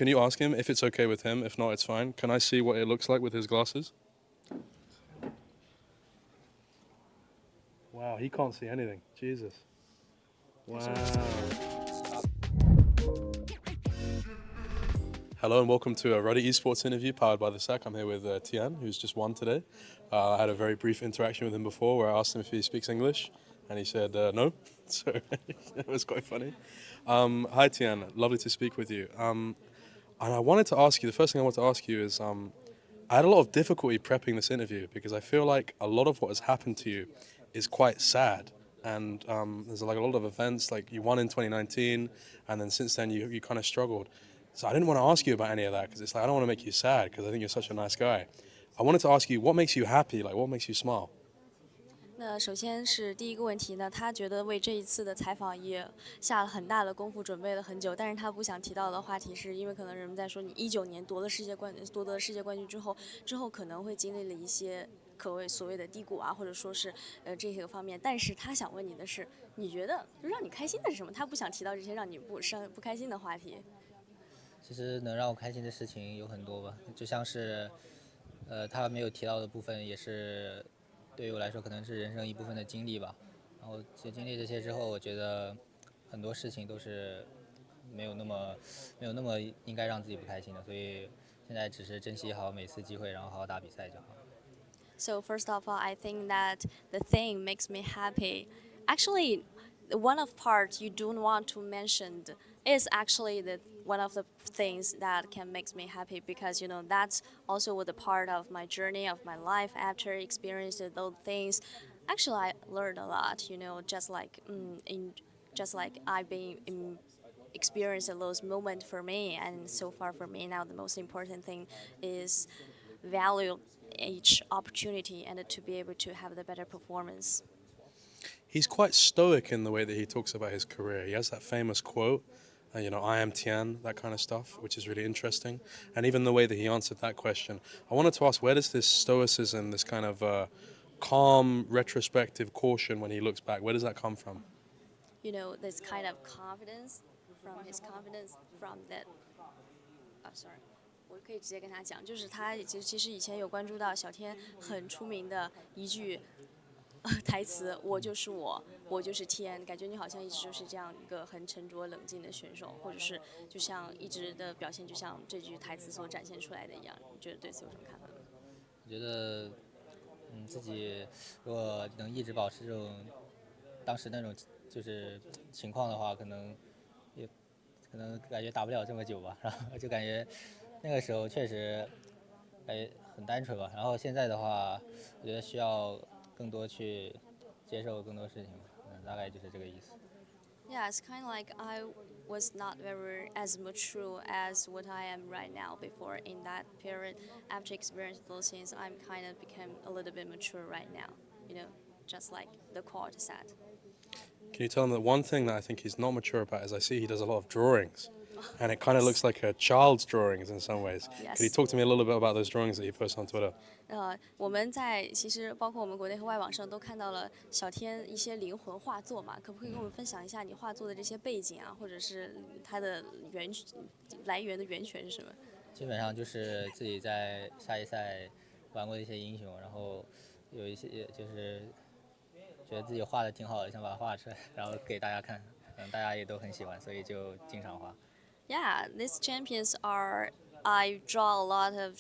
Can you ask him if it's okay with him? If not, it's fine. Can I see what it looks like with his glasses? Wow, he can't see anything. Jesus. Wow. Hello and welcome to a Ruddy Esports interview powered by the SAC. I'm here with Tian, who's just won today. I had a very brief interaction with him before where I asked him if he speaks English, and he said no. So it was quite funny. Hi Tian, lovely to speak with you. And I wanted to ask you, the first thing I want to ask you is, I had a lot of difficulty prepping this interview because I feel like a lot of what has happened to you is quite sad. And there's like a lot of events, like you won in 2019, and then since then you kind of struggled. So I didn't want to ask you about any of that because it's like I don't want to make you sad because I think you're such a nice guy. I wanted to ask you what makes you happy, like what makes you smile? 那首先是第一个问题呢，他觉得为这一次的采访也下了很大的功夫，准备了很久，但是他不想提到的话题是因为可能人们在说你19年夺得世界冠军之后可能会经历了一些可谓所谓的低谷啊，或者说是这些个方面，但是他想问你的是，你觉得就让你开心的是什么？他不想提到这些让你不开心的话题。其实能让我开心的事情有很多吧，就像是，他没有提到的部分，也是对于我来说可能是人生一部分的经历吧。然后经历这些之后，我觉得很多事情都是没有那么应该让自己不开心的，所以现在只是珍惜好每次机会，然后好好打比赛就好。So first of all, I think that the thing makes me happy. Actually, one of part you don't want to mention is actually the one of the things that can makes me happy because that's also the part of my journey of my life after experiencing those things. Actually, I learned a lot. Just like I've been in experiencing those moments for me, and so far for me now the most important thing is value each opportunity and to be able to have the better performance. He's quite stoic in the way that he talks about his career. He has that famous quote, I am Tian, that kind of stuff, which is really interesting. And even the way that he answered that question. I wanted to ask, where does this stoicism, this kind of calm, retrospective caution when he looks back, where does that come from? This kind of confidence from that. Sorry. 我可以直接跟他讲，就是他其实以前有关注到小天很出名的一句台词，我就是我，我就是天，感觉你好像一直就是这样一个很沉着冷静的选手，或者是就像一直的表现，就像这句台词所展现出来的一样。你觉得对此有什么看法？我觉得，自己如果能一直保持这种当时那种就是情况的话，可能感觉打不了这么久吧，然后就感觉那个时候确实很单纯吧。然后现在的话，我觉得需要更多去接受更多事情，大概就是这个意思。Yeah, it's kind of like I was not very as mature as what I am right now before in that period. After experiencing those things, I'm kind of become a little bit mature right now, just like the quote said. Can you tell him that one thing that I think he's not mature about is I see he does a lot of drawings. And it kind of looks like a child's drawings in some ways. Yes. Can you talk to me a little bit about those drawings that you post on Twitter? 我们其实包括我们国内和外网上都看到了小天一些灵魂画作嘛，可不可以跟我们分享一下你画作的这些背景啊，或者是它的来源的源泉是什么？基本上就是自己在下一赛玩过的一些英雄，然后有一些就是觉得自己画的挺好的，想把它画出来，然后给大家看，大家也都很喜欢，所以就经常画。Yeah, these champions are. I draw a lot of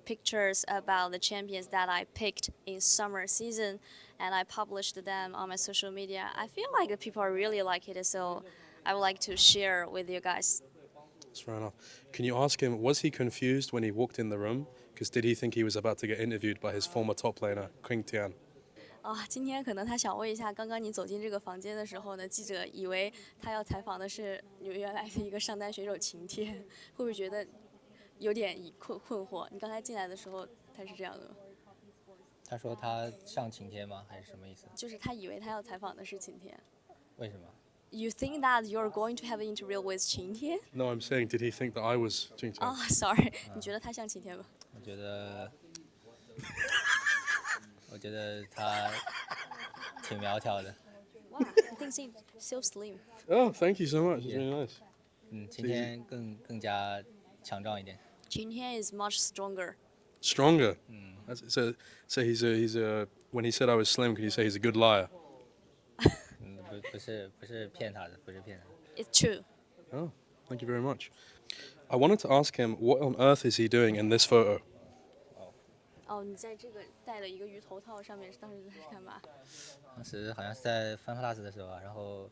pictures about the champions that I picked in summer season, and I published them on my social media. I feel like the people really like it, so I would like to share with you guys. That's fair enough. Can you ask him, was he confused when he walked in the room? Because did he think he was about to get interviewed by his former top laner, King Tian? 今天可能他想问一下，刚刚你走进这个房间的时候呢，记者以为他要采访的是你们原来的一个上单选手晴天，会不会觉得有点困惑？你刚才进来的时候他是这样的吗？他说他上晴天吗？还是什么意思？就是他以为他要采访的是晴天。为什么？ You think that you're going to have an interview with 晴天 No, I'm saying, did he think that I was King Tian? Sorry，你觉得他像晴天吗？我觉得他挺苗条的。Wow, I think he's so slim. Oh, thank you so much. It's really nice. 今天更加强壮一点。今天 is much stronger. Stronger. So he's a when he said I was slim, can you say he's a good liar? 不是骗他的，不是骗他的。It's true. Oh, thank you very much. I wanted to ask him what on earth is he doing in this photo? 哦，你在这个戴了一个鱼头套，上面当时在干嘛？当时好像是在翻 plus 的时候啊，然后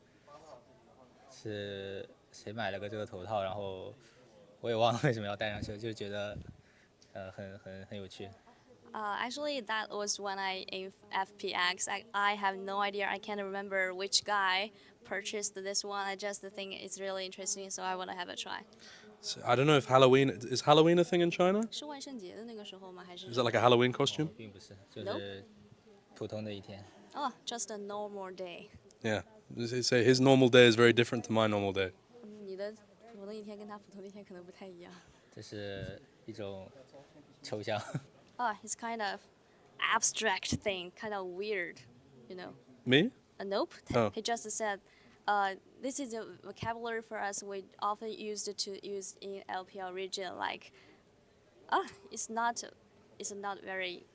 是谁买了个这个头套，然后我也忘了为什么要戴上去，就觉得很有趣。Actually, that was when I in FPX. I have no idea. I can't remember which guy purchased this one. I just think it's really interesting, so I want to have a try. So, I don't know if Halloween is Halloween a thing in China? 是万圣节的那个时候吗？还是 Is that like a Halloween costume? 并不是，就是普通的一天。哦，just a normal day. Yeah. Say his normal day is very different to my normal day. 你的普通的一天跟他普通的一天可能不太一样。这是一种抽象。It's kind of abstract thing, kind of weird, you know. Me? Nope. Oh. He just said, this is a vocabulary for us we often used to use in LPL region. Like, it's not very.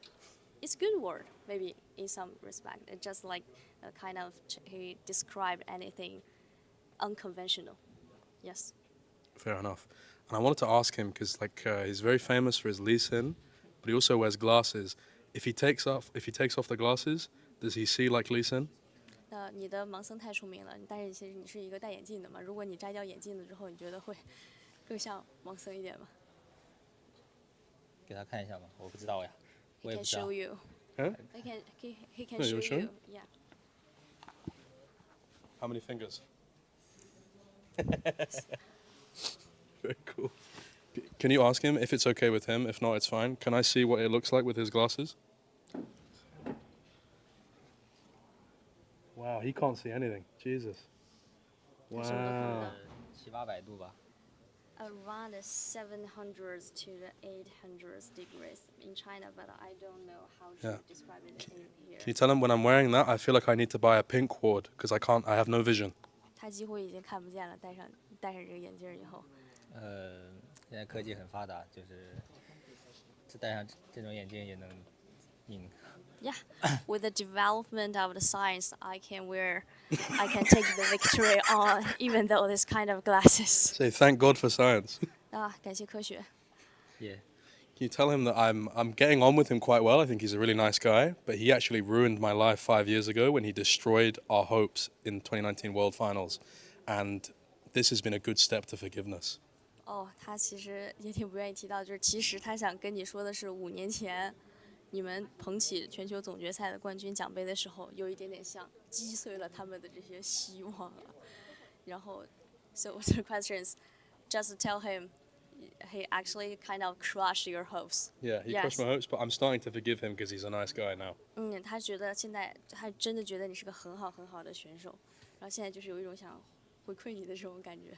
It's a good word, maybe in some respect. It's just like kind of he described anything unconventional. Yes. Fair enough. And I wanted to ask him because he's very famous for his Lee Sin, but he also wears glasses. If he takes off the glasses, does he see like Lee Sin? 你的盲僧太出名了，但是其实你是一个戴眼镜的嘛。如果你摘掉眼镜了之后，你觉得会更像盲僧一点吗？给他看一下吧，我不知道呀，我 He 也 can 不知道 show。you. Huh? He can No, show you'll show you. him? Yeah. How many fingers? Very cool. Can you ask him if it's okay with him? If not, it's fine. Can I see what it looks like with his glasses? Wow, he can't see anything. Jesus. 他什么都看不到。 700-800度吧。Around the 700s to the 800s degrees in China, but I don't know how to Yeah. describe it in here. Can you tell him when I'm wearing that, I feel like I need to buy a pink ward because I have no vision. 他几乎已经看不见了，戴上这个眼镜以后。现在科技很发达，就是戴上这种眼镜也能赢。Yeah, with the development of the science, I can take the victory on even though this kind of glasses. Say thank God for science. 感谢科学。Yeah. Can you tell him that I'm getting on with him quite well? I think he's a really nice guy, but he actually ruined my life 5 years ago when he destroyed our hopes in 2019 World Finals, and this has been a good step to forgiveness. 他其实也挺不愿意提到，就是其实他想跟你说的是5年前。你们捧起全球总决赛的冠军奖杯的时候，有一点点像击碎了他们的这些希望了。然后 so the questions, just tell him, he actually kind of crushed your hopes. Yeah, he Yes. crushed my hopes, but I'm starting to forgive him because he's a nice guy now. 他觉得现在他真的觉得你是个很好很好的选手，然后现在就是有一种想回馈你的这种感觉。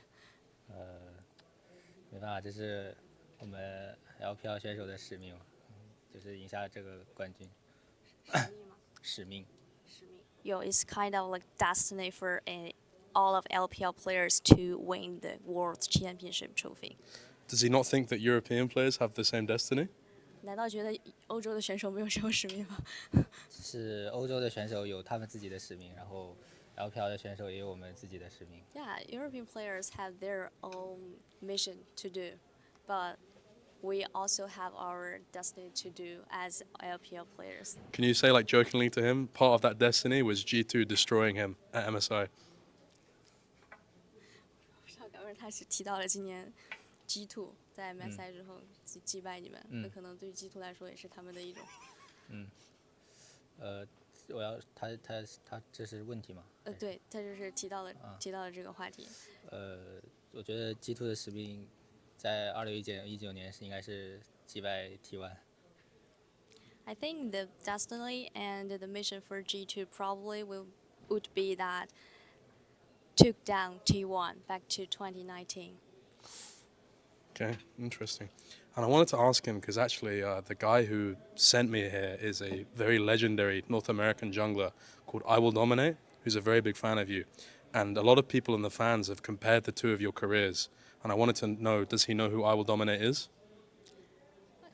没办法，这是我们 LPL 选手的使命。就是赢下这个冠军。使命。It's kind of like destiny for all of LPL players to win the World Championship trophy. Does he not think that European players have the same destiny? 难道觉得欧洲的选手没有这种使命吗？是欧洲的选手有他们自己的使命，然后 LPL 的选手也有我们自己的使命。Yeah, European players have their own mission to do, but we also have our destiny to do as LPL players. Can you say, like, jokingly to him, part of that destiny was G2 destroying him at MSI? 他是提到了今年 G2 在 MSI 之后击败你们，那可能对于 G2 来说也是他们的一种。他这是问题吗？对，他就是提到了这个话题。我觉得 G2 的使命。在2019年是应该是击败 T1。I think the destiny and the mission for G2 probably would be that took down T1 back to 2019. Okay, interesting. And I wanted to ask him because actually the guy who sent me here is a very legendary North American jungler called IWDominate, who's a very big fan of you. And a lot of people in the fans have compared the two of your careers. and I wanted to know, does he know who IWDominate is?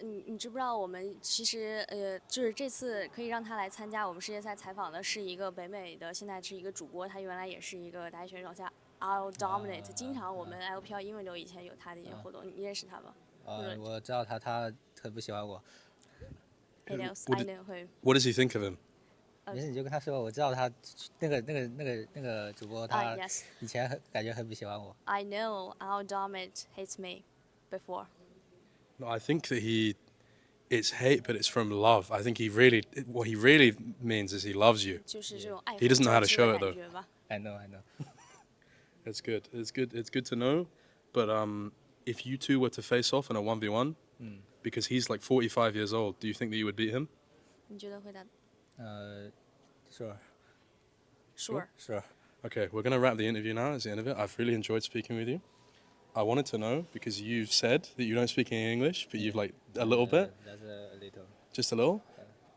你知不知道我们其实就是这次可以让他来参加我们世界赛采访的是一个北美的，现在是一个主播，他原来也是一个打野选手，叫 IWDominate，经常我们 LPL 英文流以前有他的一些活动，你认识他吗？我知道他很不喜欢我。I know him. What does he think of him? 没事，你就跟他说，我知道他那个主播他 yes. 以前感觉很不喜欢我。I know IWDominate hates me before. No, I think that it's hate, but it's from love. I think what he really means is he loves you. 就是这种爱 He doesn't know how to show it, 感觉吧。I know. It's good. It's good to know. But if you two were to face off in a 1v1, because he's like 45 years old, do you think that you would beat him? 你觉得会打Sure. Sure. Okay, we're going to wrap the interview now. It's the end of it. I've really enjoyed speaking with you. I wanted to know, because you've said that you don't speak any English, but you've like a little bit, That's a little. just a little.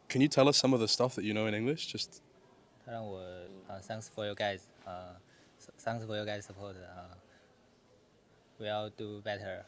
Can you tell us some of the stuff that you know in English? Just 他让我thanks for your guys thanks for your guys support we'll do better